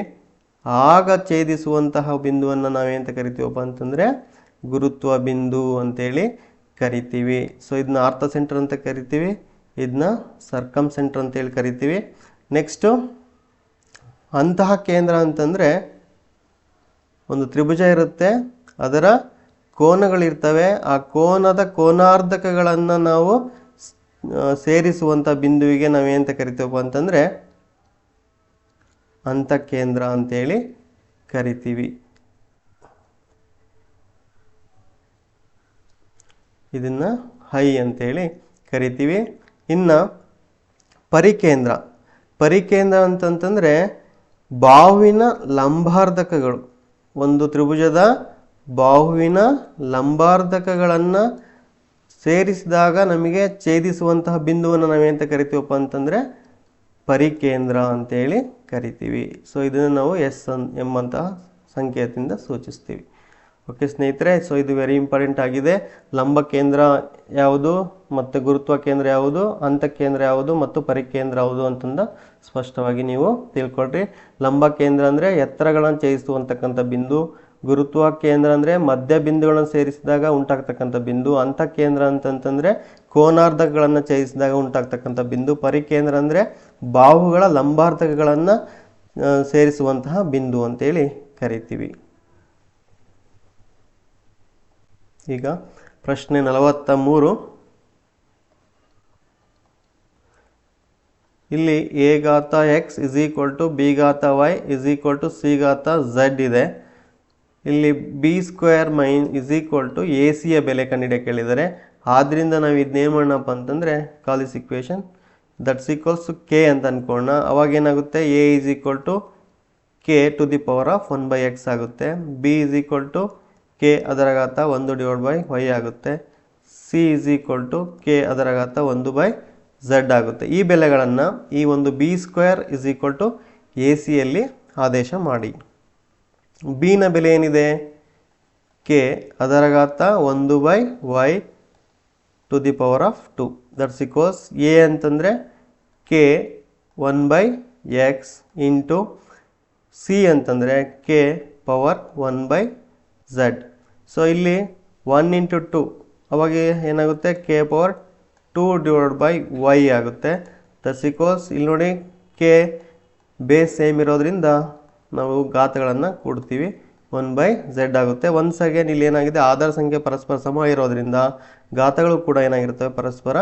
ಆಗ ಛೇದಿಸುವಂತಹ ಬಿಂದುವನ್ನು ನಾವೇಂತ ಕರಿತೀವಪ್ಪ ಅಂತಂದರೆ ಗುರುತ್ವ ಬಿಂದು ಅಂತೇಳಿ ಕರಿತೀವಿ. ಸೊ ಇದನ್ನ ಆರ್ಥ ಸೆಂಟರ್ ಅಂತ ಕರಿತೀವಿ, ಇದನ್ನ ಸರ್ಕಮ್ ಸೆಂಟರ್ ಅಂತೇಳಿ ಕರಿತೀವಿ. ನೆಕ್ಸ್ಟು ಅಂತಹ ಕೇಂದ್ರ ಅಂತಂದರೆ ಒಂದು ತ್ರಿಭುಜ ಇರುತ್ತೆ, ಅದರ ಕೋನಗಳಿರ್ತವೆ, ಆ ಕೋನದ ಕೋನಾರ್ಧಕಗಳನ್ನು ನಾವು ಸೇರಿಸುವಂಥ ಬಿಂದುವಿಗೆ ನಾವೇಂತ ಕರಿತೀವಪ್ಪ ಅಂತಂದರೆ ಅಂತಃಕೇಂದ್ರ ಅಂತೇಳಿ ಕರಿತೀವಿ. ಇದನ್ನು ಹೈ ಅಂತೇಳಿ ಕರಿತೀವಿ. ಇನ್ನು ಪರಿಕೇಂದ್ರ ಅಂತಂತಂದರೆ ಬಾಹುವಿನ ಲಂಬಾರ್ಧಕಗಳು, ಒಂದು ತ್ರಿಭುಜದ ಬಾಹುವಿನ ಲಂಬಾರ್ಧಕಗಳನ್ನು ಸೇರಿಸಿದಾಗ ನಮಗೆ ಛೇದಿಸುವಂತಹ ಬಿಂದುವನ್ನು ನಾವೇಂತ ಕರಿತೀವಪ್ಪ ಅಂತಂದರೆ ಪರಿಕೇಂದ್ರ ಅಂತೇಳಿ ಕರಿತೀವಿ. ಸೊ ಇದನ್ನು ನಾವು ಎಂಬಂತಹ ಸಂಕೇತದಿಂದ ಸೂಚಿಸ್ತೀವಿ. ಓಕೆ ಸ್ನೇಹಿತರೆ, ಸೊ ಇದು ವೆರಿ ಇಂಪಾರ್ಟೆಂಟ್ ಆಗಿದೆ. ಲಂಬ ಕೇಂದ್ರ ಯಾವುದು ಮತ್ತು ಗುರುತ್ವ ಕೇಂದ್ರ ಯಾವುದು, ಅಂತಃಕೇಂದ್ರ ಯಾವುದು ಮತ್ತು ಪರಿಕೇಂದ್ರ ಯಾವುದು ಅಂತಂದು ಸ್ಪಷ್ಟವಾಗಿ ನೀವು ತಿಳ್ಕೊಳ್ರಿ. ಲಂಬ ಕೇಂದ್ರ ಅಂದರೆ ಎತ್ತರಗಳನ್ನು ಛೇದಿಸುವಂತಕ್ಕಂಥ ಬಿಂದು, ಗುರುತ್ವ ಕೇಂದ್ರ ಅಂದರೆ ಮಧ್ಯ ಬಿಂದುಗಳನ್ನು ಸೇರಿಸಿದಾಗ ಉಂಟಾಗ್ತಕ್ಕಂಥ ಬಿಂದು, ಅಂತಃಕೇಂದ್ರ ಅಂತಂತಂದರೆ ಕೋನಾರ್ಧಕಗಳನ್ನು ಛೇದಿಸಿದಾಗ ಉಂಟಾಗ್ತಕ್ಕಂಥ ಬಿಂದು, ಪರಿಕೇಂದ್ರ ಅಂದರೆ ಬಾಹುಗಳ ಲಂಬಾರ್ಧಕಗಳನ್ನು ಸೇರಿಸುವಂತಹ ಬಿಂದು ಅಂತೇಳಿ ಕರಿತೀವಿ. ಈಗ ಪ್ರಶ್ನೆ 43. ಇಲ್ಲಿ a ಘಾತ x = b ಘಾತ y = c ಘಾತ z ಇದೆ. ಇಲ್ಲಿ b² - ac ಯ ಬೆಲೆ ಕಂಡುಹಿಡಿಯ ಕೇಳಿದರೆ, ಆದ್ದರಿಂದ ನಾವು ಇದನ್ನೇನು ಮಾಡೋಣಪ್ಪ ಅಂತಂದರೆ ಕಾಲಿಸ್ ಇಕ್ವೇಷನ್ ದಟ್ಸ್ ಈಕ್ವಲ್ಸ್ k ಅಂತ ಅಂದ್ಕೊಳ್ಳೋಣ. ಅವಾಗ ಏನಾಗುತ್ತೆ, a = k⁴ ಆಗುತ್ತೆ, b = k ಅದರ ಘಾತ 1/y ಆಗುತ್ತೆ, c = k 1/z ಆಗುತ್ತೆ. ಈ ಬೆಲೆಗಳನ್ನು ಈ ಒಂದು b² = ac ಆದೇಶ ಮಾಡಿ. b ನ ಬೆಲೆ ಏನಿದೆ, k ಅದರ ಘಾತ 1/y⁴ ದಟ್ಸ್ ಈಕ್ವಲ್ಸ್ a ಅಂತಂದರೆ k 1/x ಇಂಟು c ಅಂತಂದರೆ k ಪವರ್ 1/z. ಸೊ ಇಲ್ಲಿ 1 × 2 ಅವಾಗ ಏನಾಗುತ್ತೆ, k ಪವರ್ 2/y ಆಗುತ್ತೆ. ದಟ್ಸ್ ಈಕ್ವಲ್ಸ್ ಇಲ್ಲಿ ನೋಡಿ k ಬೇಸ್ ಸೇಮ್ ಇರೋದ್ರಿಂದ ನಾವು ಘಾತಗಳನ್ನು ಕೂಡ್ತೀವಿ, 1/z ಆಗುತ್ತೆ. ಒನ್ಸ್ ಅಗೇನ್ ಇಲ್ಲಿ ಏನಾಗಿದೆ, ಆಧಾರ ಸಂಖ್ಯೆ ಪರಸ್ಪರ ಸಮ ಇರೋದ್ರಿಂದ ಘಾತಗಳು ಕೂಡ ಏನಾಗಿರ್ತವೆ, ಪರಸ್ಪರ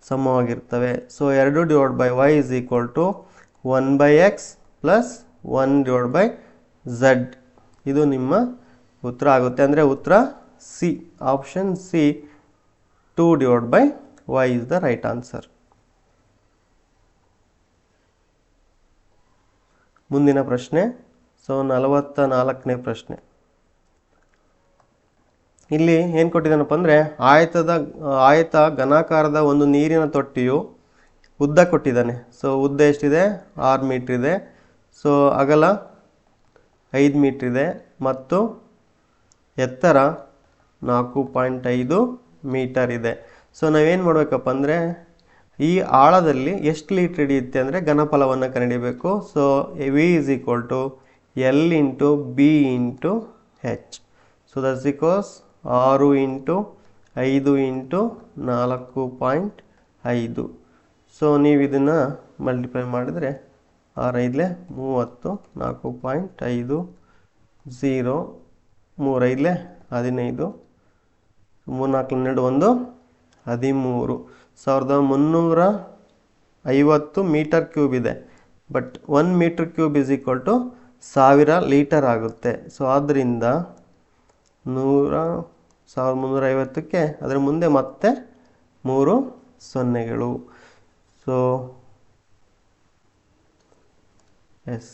ಸಮವಾಗಿರ್ತವೆ. So 2/y = 1/x + 1/z. ಇದು ನಿಮ್ಮ ಉತ್ತರ ಆಗುತ್ತೆ. ಅಂದರೆ ಉತ್ತರ C, option C, 2/y is the right answer. ಮುಂದಿನ ಪ್ರಶ್ನೆ. ಸೊ 44ನೇ ಪ್ರಶ್ನೆ. ಇಲ್ಲಿ ಏನು ಕೊಟ್ಟಿದ್ದಾನಪ್ಪ ಅಂದರೆ ಆಯತ ಘನಾಕಾರದ ಒಂದು ನೀರಿನ ತೊಟ್ಟಿಯು ಉದ್ದ ಕೊಟ್ಟಿದ್ದಾನೆ. ಸೊ ಉದ್ದ ಎಷ್ಟಿದೆ, 6 ಮೀಟ್ರ್ ಇದೆ. ಸೊ ಅಗಲ 5 ಮೀಟ್ರ್ ಇದೆ ಮತ್ತು ಎತ್ತರ 4.5 ಮೀಟರ್ ಇದೆ. ಸೊ ನಾವೇನು ಮಾಡಬೇಕಪ್ಪ ಅಂದರೆ ಈ ಆಳದಲ್ಲಿ ಎಷ್ಟು ಲೀಟ್ರ್ ಹಿಡಿಯುತ್ತೆ ಅಂದರೆ ಘನಫಲವನ್ನು ಕಂಡುಹಿಡಿಯಬೇಕು. So v = L × b × h. So that's because 6 into 5 into 4.5. So ನೀವು ಇದನ್ನು ಮಲ್ಟಿಪ್ಲೈ ಮಾಡಿದರೆ 6 5 30, 4.5 0, 3 5 15, 3 4 12 13, 1350 ಮೀಟರ್ ಕ್ಯೂಬ್ ಇದೆ. But 1 metre cube is equal to 1000 litre ಆಗುತ್ತೆ. ಸೊ ಆದ್ದರಿಂದ 1350ಕ್ಕೆ ಅದರ ಮುಂದೆ ಮತ್ತೆ 3 ಸೊನ್ನೆಗಳು. So yes,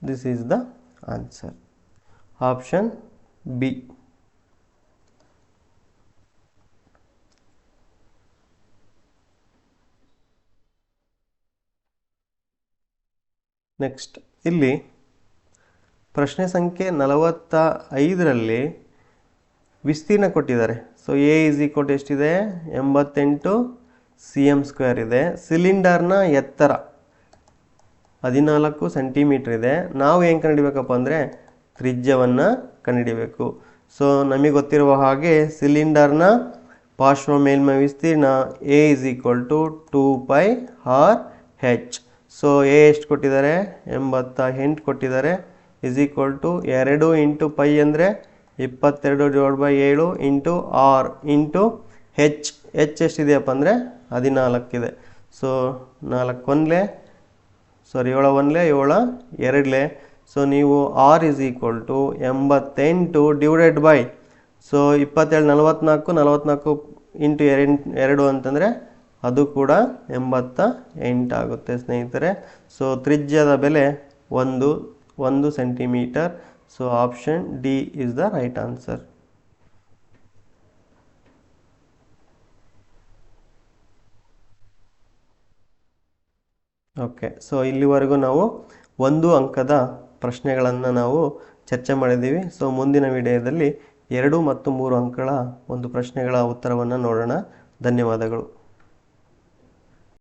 this is the answer. Option B. Next ಇಲ್ಲಿ ಪ್ರಶ್ನೆ ಸಂಖ್ಯೆ 45ರಲ್ಲಿ ವಿಸ್ತೀರ್ಣ ಕೊಟ್ಟಿದ್ದಾರೆ. So A is equal to ಎಷ್ಟಿದೆ? 88 cm² ಇದೆ. ಸಿಲಿಂಡರ್ನ ಎತ್ತರ 14 ಸೆಂಟಿಮೀಟರ್ ಇದೆ. ನಾವು ಏನು ಕಂಡುಹಿಡಿಬೇಕಪ್ಪ ಅಂದರೆ ತ್ರಿಜ್ಯವನ್ನು ಕಂಡುಹಿಡಿಬೇಕು. ಸೊ ನಮಗೆ ಗೊತ್ತಿರುವ ಹಾಗೆ ಸಿಲಿಂಡರ್ನ ಪಾರ್ಶ್ವ ಮೇಲ್ಮೈ ವಿಸ್ತೀರ್ಣ A is equal to 2πr/h. So A ಎಷ್ಟು ಕೊಟ್ಟಿದ್ದಾರೆ? 88 ಕೊಟ್ಟಿದ್ದಾರೆ. Is equal to 2 into pi ಅಂದರೆ 22/7 into r into h. H ಎಷ್ಟಿದೆಯಪ್ಪ ಅಂದರೆ 14 ಇದೆ. ಸೊ 4 1 7 1 7 2. ಸೊ ನೀವು r is equal to 88 divided by, so 27 44 44 into 2 ಅಂತಂದರೆ ಅದು ಕೂಡ 88 ಆಗುತ್ತೆ ಸ್ನೇಹಿತರೆ. ಸೊ ತ್ರಿಜ್ಯದ ಬೆಲೆ 1 centimetre. So option D is the right answer. Okay, so ಇಲ್ಲಿವರೆಗೂ ನಾವು 1 ಅಂಕದ ಪ್ರಶ್ನೆಗಳನ್ನು ನಾವು ಚರ್ಚೆ ಮಾಡಿದ್ದೀವಿ. ಸೊ ಮುಂದಿನ ವಿಡಿಯೋದಲ್ಲಿ 2 ಮತ್ತು 3 ಅಂಕಗಳ ಒಂದು ಪ್ರಶ್ನೆಗಳ ಉತ್ತರವನ್ನು ನೋಡೋಣ. ಧನ್ಯವಾದಗಳು.